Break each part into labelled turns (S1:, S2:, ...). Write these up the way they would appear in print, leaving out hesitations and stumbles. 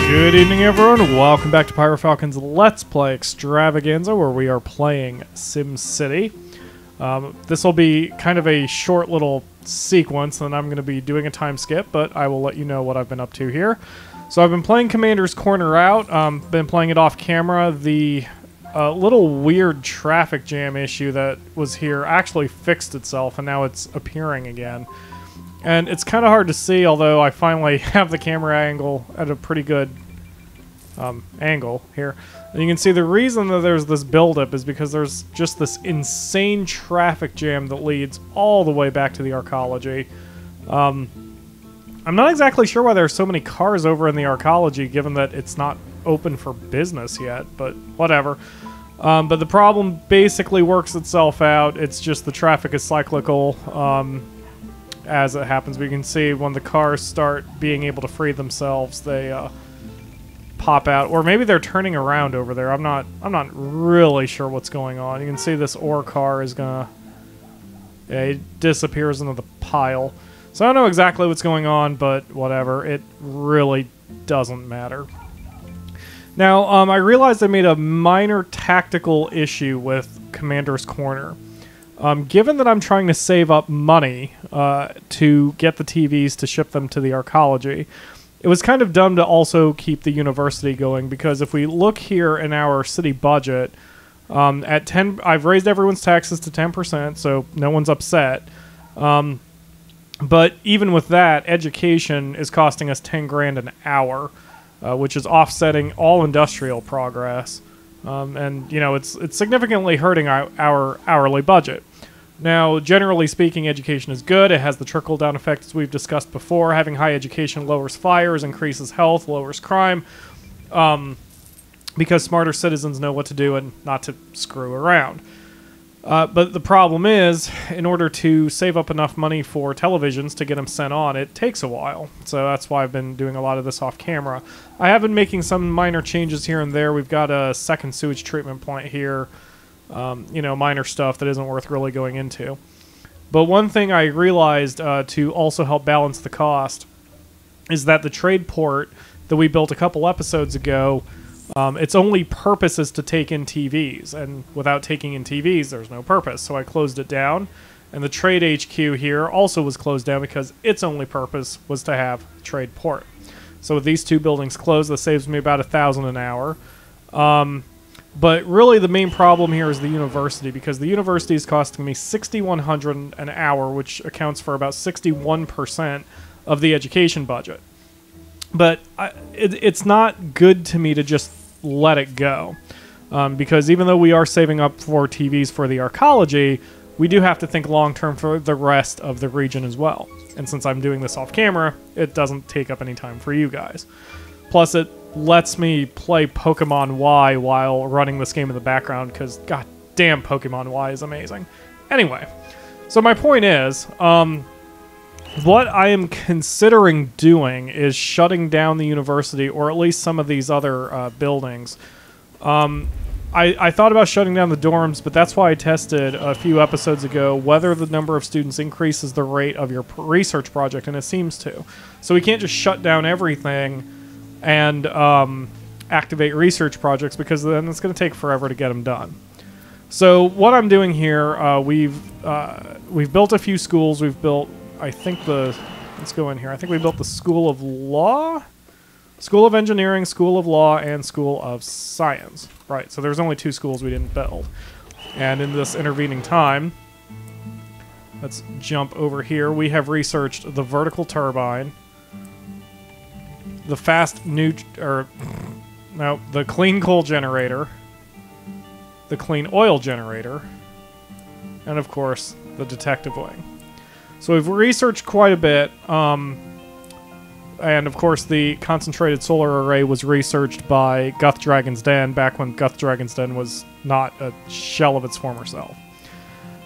S1: Good evening, everyone. Welcome back to PyroFalkon's Let's Play Extravaganza, where we are playing SimCity. This will be kind of a short little sequence, and I'm going to be doing a time skip, but I will let you know what I've been up to here. So I've been playing Commander's Corner out, been playing it off camera. The little weird traffic jam issue that was here actually fixed itself, and now it's appearing again. And it's kind of hard to see, although I finally have the camera angle at a pretty good angle here. And you can see the reason that there's this buildup is because there's just this insane traffic jam that leads all the way back to the arcology. I'm not exactly sure why there's so many cars over in the arcology, given that it's not open for business yet, but whatever. But the problem basically works itself out. It's just the traffic is cyclical. As it happens, we can see when the cars start being able to free themselves, they pop out, or maybe they're turning around over there. I'm not really sure what's going on. You can see this ore car is gonna, it disappears into the pile. So I don't know exactly what's going on, but whatever. It really doesn't matter. Now, I realized I made a minor tactical issue with Commander's Corner. Given that I'm trying to save up money to get the TVs to ship them to the arcology, it was kind of dumb to also keep the university going, because if we look here in our city budget, at 10, I've raised everyone's taxes to 10%, so no one's upset. But even with that, education is costing us 10 grand an hour, which is offsetting all industrial progress. And, you know, it's significantly hurting our hourly budget. Now, generally speaking, education is good. It has the trickle-down effect, as we've discussed before. Having high education lowers fires, increases health, lowers crime, because smarter citizens know what to do and not to screw around. But the problem is, in order to save up enough money for televisions to get them sent on, it takes a while. So that's why I've been doing a lot of this off camera. I have been making some minor changes here and there. We've got a second sewage treatment plant here. You know, minor stuff that isn't worth really going into. But one thing I realized to also help balance the cost is that the trade port that we built a couple episodes ago, its only purpose is to take in TVs, and without taking in TVs, there's no purpose. So I closed it down, and the trade HQ here also was closed down because its only purpose was to have trade port. So with these two buildings closed, that saves me about $1,000 an hour. But really the main problem here is the university, because the university is costing me $6,100 an hour, which accounts for about 61% of the education budget. But it's not good to me to just let it go, because even though we are saving up for TVs for the arcology, we do have to think long-term for the rest of the region as well. And since I'm doing this off camera, it doesn't take up any time for you guys. Plus, it lets me play Pokemon Y while running this game in the background, because god damn, Pokemon Y is amazing. Anyway, so my point is, what I am considering doing is shutting down the university, or at least some of these other buildings. I thought about shutting down the dorms, but that's why I tested a few episodes ago whether the number of students increases the rate of your research project, and it seems to. So we can't just shut down everything and activate research projects, because then it's going to take forever to get them done. So what I'm doing here, we've built a few schools. We've built, I think let's go in here. I think we built the School of Law, School of Engineering, School of Law, and School of Science. Right, so there's only 2 schools we didn't build. And in this intervening time, let's jump over here. We have researched the vertical turbine, the the clean coal generator, the clean oil generator, and of course, the detective wing. So we've researched quite a bit, and of course the concentrated solar array was researched by Guth Dragon's Den back when Guth Dragon's Den was not a shell of its former self.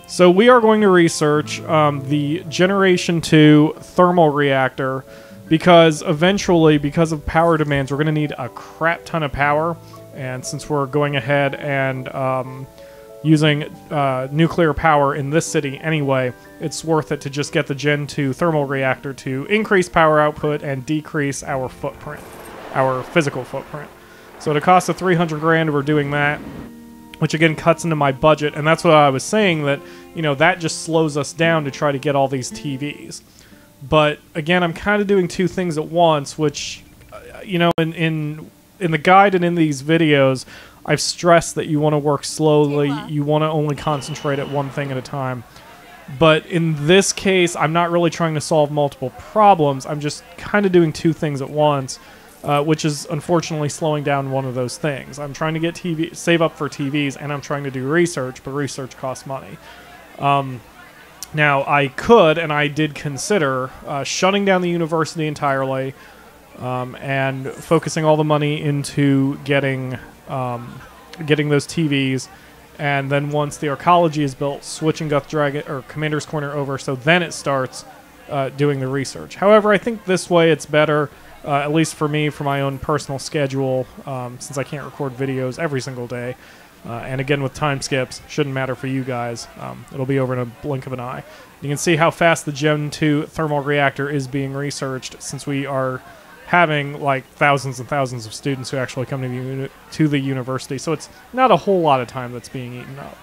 S1: So we are going to research the Generation 2 thermal reactor, because eventually, because of power demands, we're going to need a crap ton of power. And since we're going ahead and using nuclear power in this city anyway, it's worth it to just get the Gen 2 thermal reactor to increase power output and decrease our footprint. our physical footprint. So it costs us 300 grand. We're doing that, which again cuts into my budget, and that's what I was saying, that that just slows us down to try to get all these TVs. But again, I'm kind of doing two things at once, which in the guide and in these videos, I've stressed that you want to work slowly. You want to only concentrate at one thing at a time. But in this case, I'm not really trying to solve multiple problems. I'm just kind of doing two things at once, which is unfortunately slowing down one of those things. I'm trying to get save up for TVs, and I'm trying to do research, but research costs money. Now, I could, and I did consider, shutting down the university entirely and focusing all the money into getting those TVs, and then once the arcology is built, switching Guth Dragon or Commander's Corner over, so then it starts doing the research. However, I think this way it's better, at least for me, for my own personal schedule, since I can't record videos every single day. And again, with time skips, shouldn't matter for you guys. It'll be over in a blink of an eye. You can see how fast the Gen 2 thermal reactor is being researched, since we are having like thousands and thousands of students who actually come to the university. So it's not a whole lot of time that's being eaten up.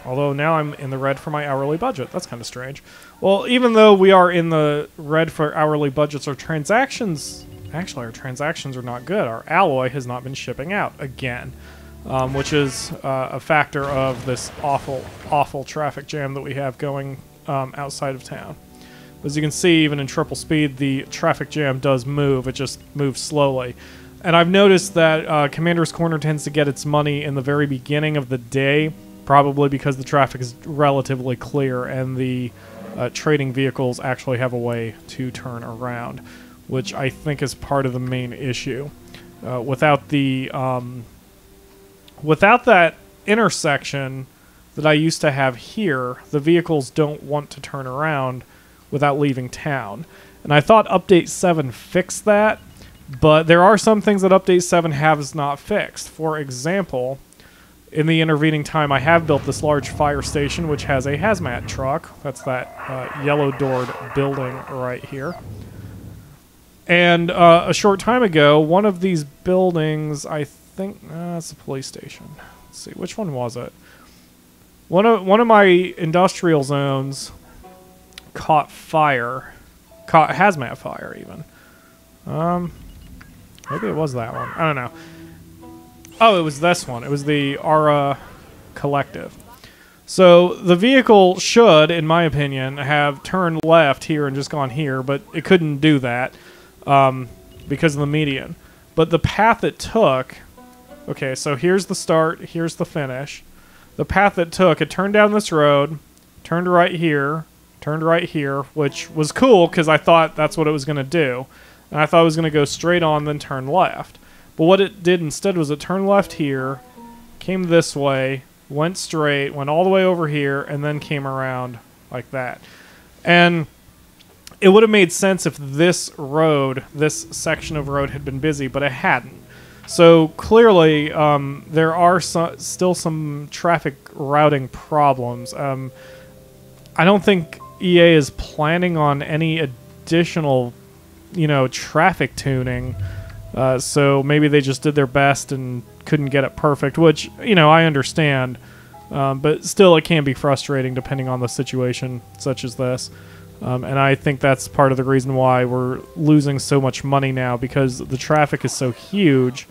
S1: Although now I'm in the red for my hourly budget. That's kind of strange. Well, even though we are in the red for hourly budgets, our transactions are not good. Our alloy has not been shipping out again. Which is a factor of this awful traffic jam that we have going outside of town. As you can see, even in triple speed, the traffic jam does move. It just moves slowly. And I've noticed that Commander's Corner tends to get its money in the very beginning of the day, probably because the traffic is relatively clear and the trading vehicles actually have a way to turn around, which I think is part of the main issue. Without that intersection that I used to have here, the vehicles don't want to turn around without leaving town. And I thought Update 7 fixed that, but there are some things that Update 7 has not fixed. For example, in the intervening time, I have built this large fire station, which has a hazmat truck. That's that yellow-doored building right here. And a short time ago, one of these buildings, I think it's a police station. Let's see, which one was it? One of my industrial zones caught hazmat fire even. Maybe it was that one. I don't know. Oh, it was this one. It was the Aura Collective. So the vehicle should, in my opinion, have turned left here and just gone here, but it couldn't do that because of the median. But the path it took. Okay, so here's the start, here's the finish. The path it took, it turned down this road, turned right here, which was cool because I thought that's what it was going to do. And I thought it was going to go straight on, then turn left. But what it did instead was it turned left here, came this way, went straight, went all the way over here, and then came around like that. And it would have made sense if this road, this section of road had been busy, but it hadn't. So clearly, there are still some traffic routing problems. I don't think EA is planning on any additional, traffic tuning. So maybe they just did their best and couldn't get it perfect, which, I understand. But still, it can be frustrating depending on the situation such as this. And I think that's part of the reason why we're losing so much money now, because the traffic is so huge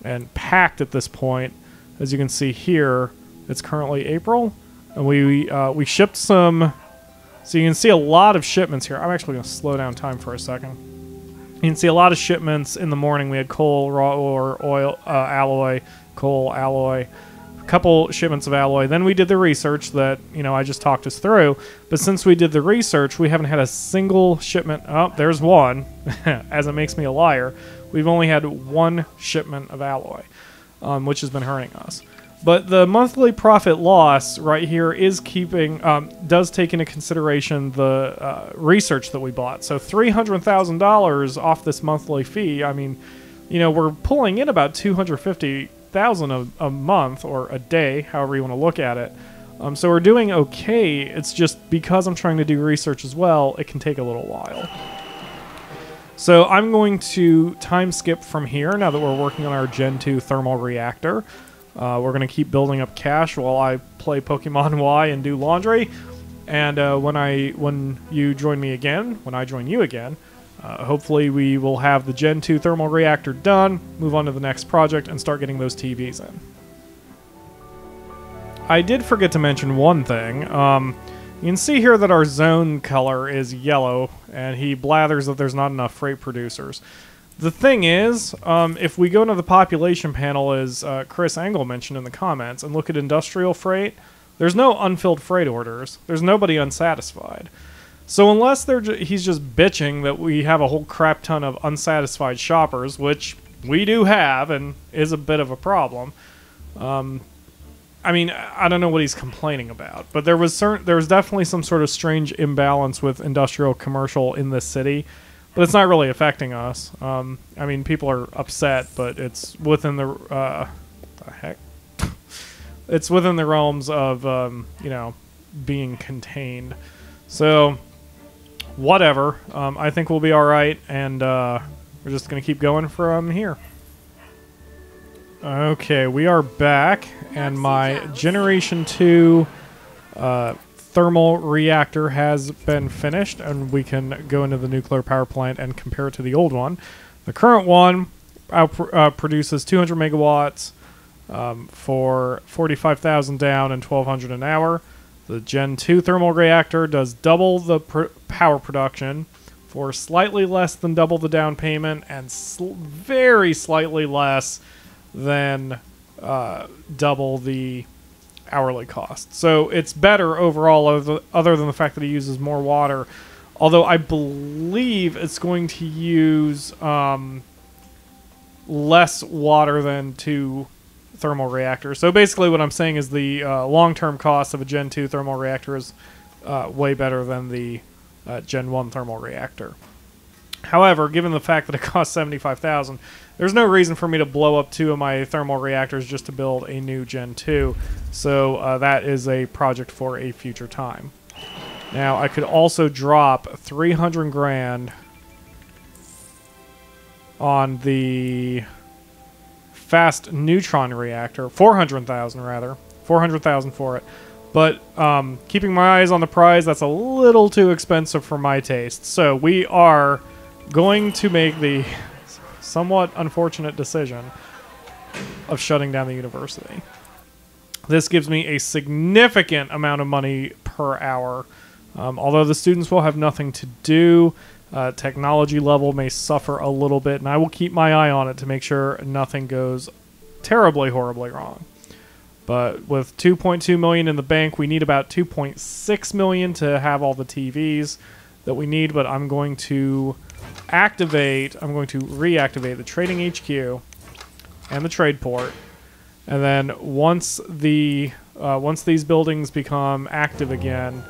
S1: and packed at this point. As you can see here, it's currently April, and we shipped some. So you can see a lot of shipments here. I'm actually going to slow down time for a second. You can see a lot of shipments in the morning. We had coal, raw ore, oil, alloy, coal, alloy, a couple shipments of alloy. Then we did the research that, I just talked us through. But since we did the research, we haven't had a single shipment. Oh, there's one, as it makes me a liar. We've only had one shipment of alloy, which has been hurting us. But the monthly profit loss right here is does take into consideration the research that we bought. So $300,000 off this monthly fee. I mean, we're pulling in about $250,000 a month or a day, however you want to look at it. So we're doing okay. It's just because I'm trying to do research as well, it can take a little while. So I'm going to time skip from here now that we're working on our Gen 2 thermal reactor. We're going to keep building up cash while I play Pokemon Y and do laundry. And when you join me again, when I join you again, hopefully we will have the Gen 2 thermal reactor done, move on to the next project, and start getting those TVs in. I did forget to mention one thing. You can see here that our zone color is yellow, and he blathers that there's not enough freight producers. The thing is, if we go into the population panel, as Chris Engel mentioned in the comments, and look at industrial freight, there's no unfilled freight orders. There's nobody unsatisfied. So unless he's just bitching that we have a whole crap ton of unsatisfied shoppers, which we do have and is a bit of a problem, I mean, I don't know what he's complaining about, but there was definitely some sort of strange imbalance with industrial commercial in this city, but it's not really affecting us. I mean, people are upset, but it's within the heck, it's within the realms of you know, being contained. So whatever. I think we'll be all right, and we're just gonna keep going from here. Okay, we are back, and my Generation 2 thermal reactor has been finished, and we can go into the nuclear power plant and compare it to the old one. The current one produces 200 megawatts for 45,000 down and 1,200 an hour. The Gen 2 thermal reactor does double the power production for slightly less than double the down payment and very slightly less than double the hourly cost. So it's better overall, other than the fact that it uses more water. Although I believe it's going to use less water than 2 thermal reactors. So basically what I'm saying is the long-term cost of a Gen 2 thermal reactor is way better than the Gen 1 thermal reactor. However, given the fact that it costs $75,000, there's no reason for me to blow up 2 of my thermal reactors just to build a new Gen 2. So that is a project for a future time. Now, I could also drop 300 grand on the fast neutron reactor, 400,000 rather, 400,000 for it. But keeping my eyes on the prize, that's a little too expensive for my taste. So we are going to make the somewhat unfortunate decision of shutting down the university. This gives me a significant amount of money per hour. Although the students will have nothing to do, technology level may suffer a little bit, and I will keep my eye on it to make sure nothing goes terribly, horribly wrong. But with 2.2 million in the bank, we need about 2.6 million to have all the TVs that we need, but I'm going to reactivate the trading HQ and the trade port, and then once these buildings become active again,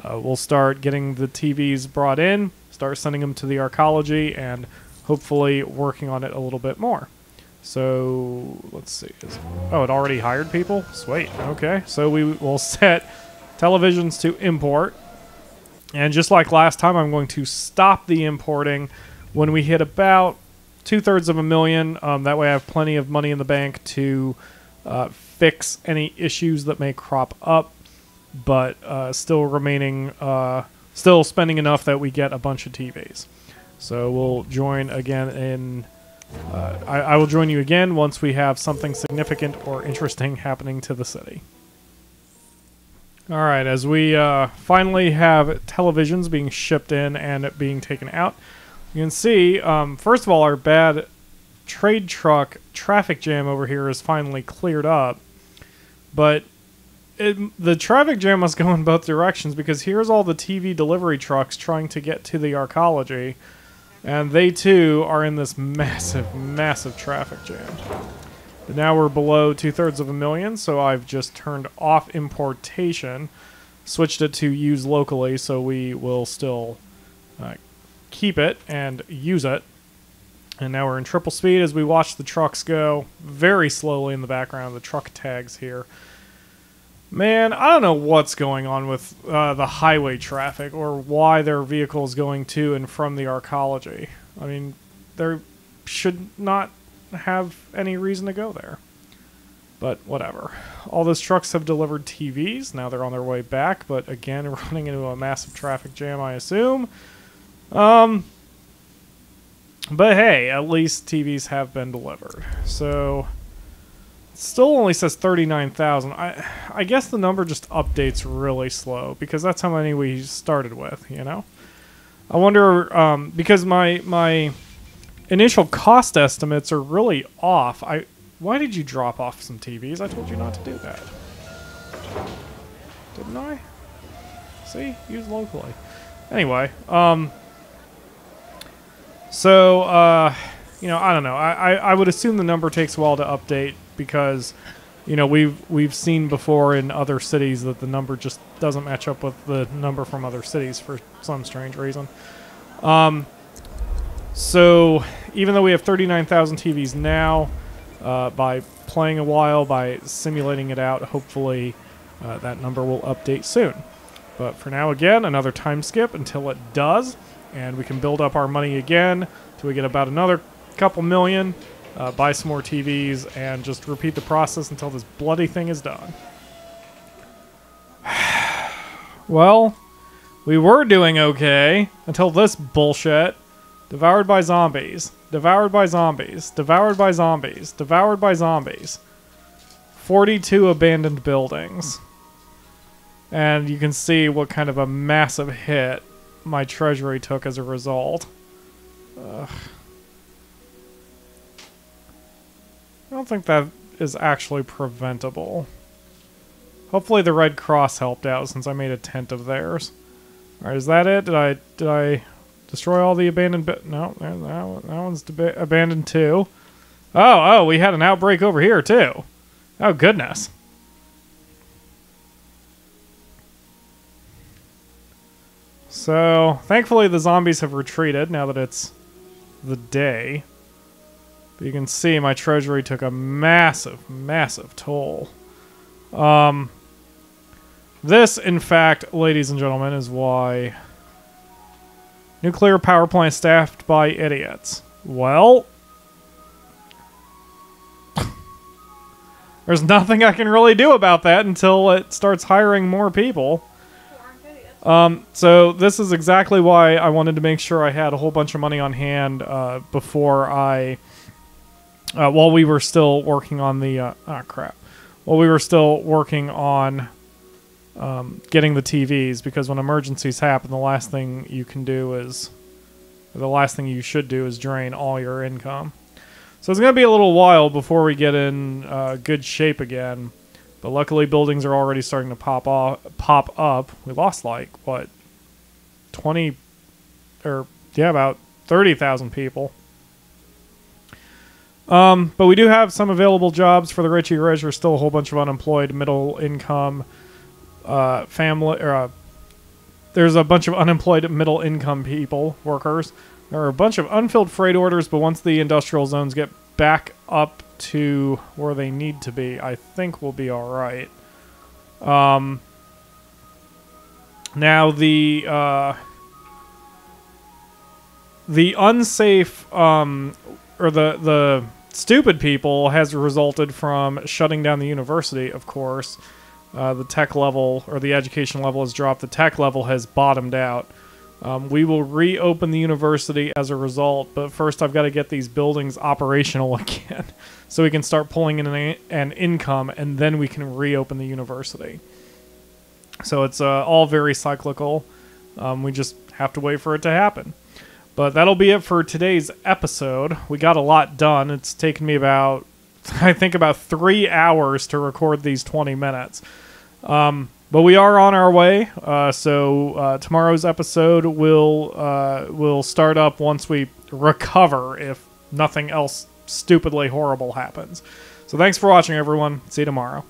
S1: we'll start getting the TVs brought in, start sending them to the arcology, and hopefully working on it a little bit more. So let's see. Oh, it already hired people? Sweet. Okay, so we will set televisions to import. And just like last time, I'm going to stop the importing when we hit about 2/3 of a million. That way I have plenty of money in the bank to fix any issues that may crop up, but still spending enough that we get a bunch of TVs. So we'll join again in... I will join you again once we have something significant or interesting happening to the city. Alright, as we finally have televisions being shipped in and being taken out, you can see, first of all, our bad trade truck traffic jam over here is finally cleared up. But the traffic jam must go in both directions, because here's all the TV delivery trucks trying to get to the arcology, and they too are in this massive, massive traffic jam. But now we're below 2/3 of a million, so I've just turned off importation, switched it to use locally, so we will still keep it and use it. And now we're in triple speed as we watch the trucks go very slowly in the background, the truck tags here. Man, I don't know what's going on with the highway traffic or why there are vehicles going to and from the arcology. I mean, there should not have any reason to go there. But whatever. All those trucks have delivered TVs. Now they're on their way back, but again, running into a massive traffic jam, I assume. But hey, at least TVs have been delivered. So, it still only says 39,000. I guess the number just updates really slow, because that's how many we started with, you know? I wonder, because my initial cost estimates are really off. Why did you drop off some TVs? I told you not to do that. Didn't I? See? Use locally. Anyway, so, you know, I don't know. I would assume the number takes a while to update because, you know, we've seen before in other cities that the number just doesn't match up with the number from other cities for some strange reason. So, even though we have 39,000 TVs now, by playing a while, by simulating it out, hopefully that number will update soon. But for now, again, another time skip until it does, and we can build up our money again till we get about another couple million, buy some more TVs, and just repeat the process until this bloody thing is done. Well, we were doing okay until this bullshit. Devoured by zombies. Devoured by zombies. Devoured by zombies. Devoured by zombies. 42 abandoned buildings. And you can see what kind of a massive hit my treasury took as a result. Ugh. I don't think that is actually preventable. Hopefully the Red Cross helped out since I made a tent of theirs. Alright, is that it? Did I destroy all the abandoned no, that one's abandoned too. Oh, we had an outbreak over here too. Oh, goodness. So, thankfully the zombies have retreated now that it's the day. But you can see my treasury took a massive, massive toll. This, in fact, ladies and gentlemen, is why nuclear power plant staffed by idiots. Well, there's nothing I can really do about that until it starts hiring more people. So this is exactly why I wanted to make sure I had a whole bunch of money on hand before while we were still working on the while we were still working on getting the TVs, because when emergencies happen, the last thing you can do is, or the last thing you should do is drain all your income. So it's going to be a little while before we get in good shape again. But luckily buildings are already starting to pop up. We lost like, what, 20, or yeah, about 30,000 people. But we do have some available jobs for the Richie Rich. There's still a whole bunch of unemployed middle income family, or there's a bunch of unemployed middle income workers. There are a bunch of unfilled freight orders, but once the industrial zones get back up to where they need to be, I think we'll be all right. Now the unsafe or the stupid people has resulted from shutting down the university, of course. The tech level, or the education level, has dropped. The tech level has bottomed out. We will reopen the university as a result, but first I've got to get these buildings operational again so we can start pulling in an income, and then we can reopen the university. So it's all very cyclical. We just have to wait for it to happen. But that'll be it for today's episode. We got a lot done. It's taken me about, I think, about 3 hours to record these 20 minutes. But we are on our way, so tomorrow's episode will start up once we recover, if nothing else stupidly horrible happens. So thanks for watching, everyone. See you tomorrow.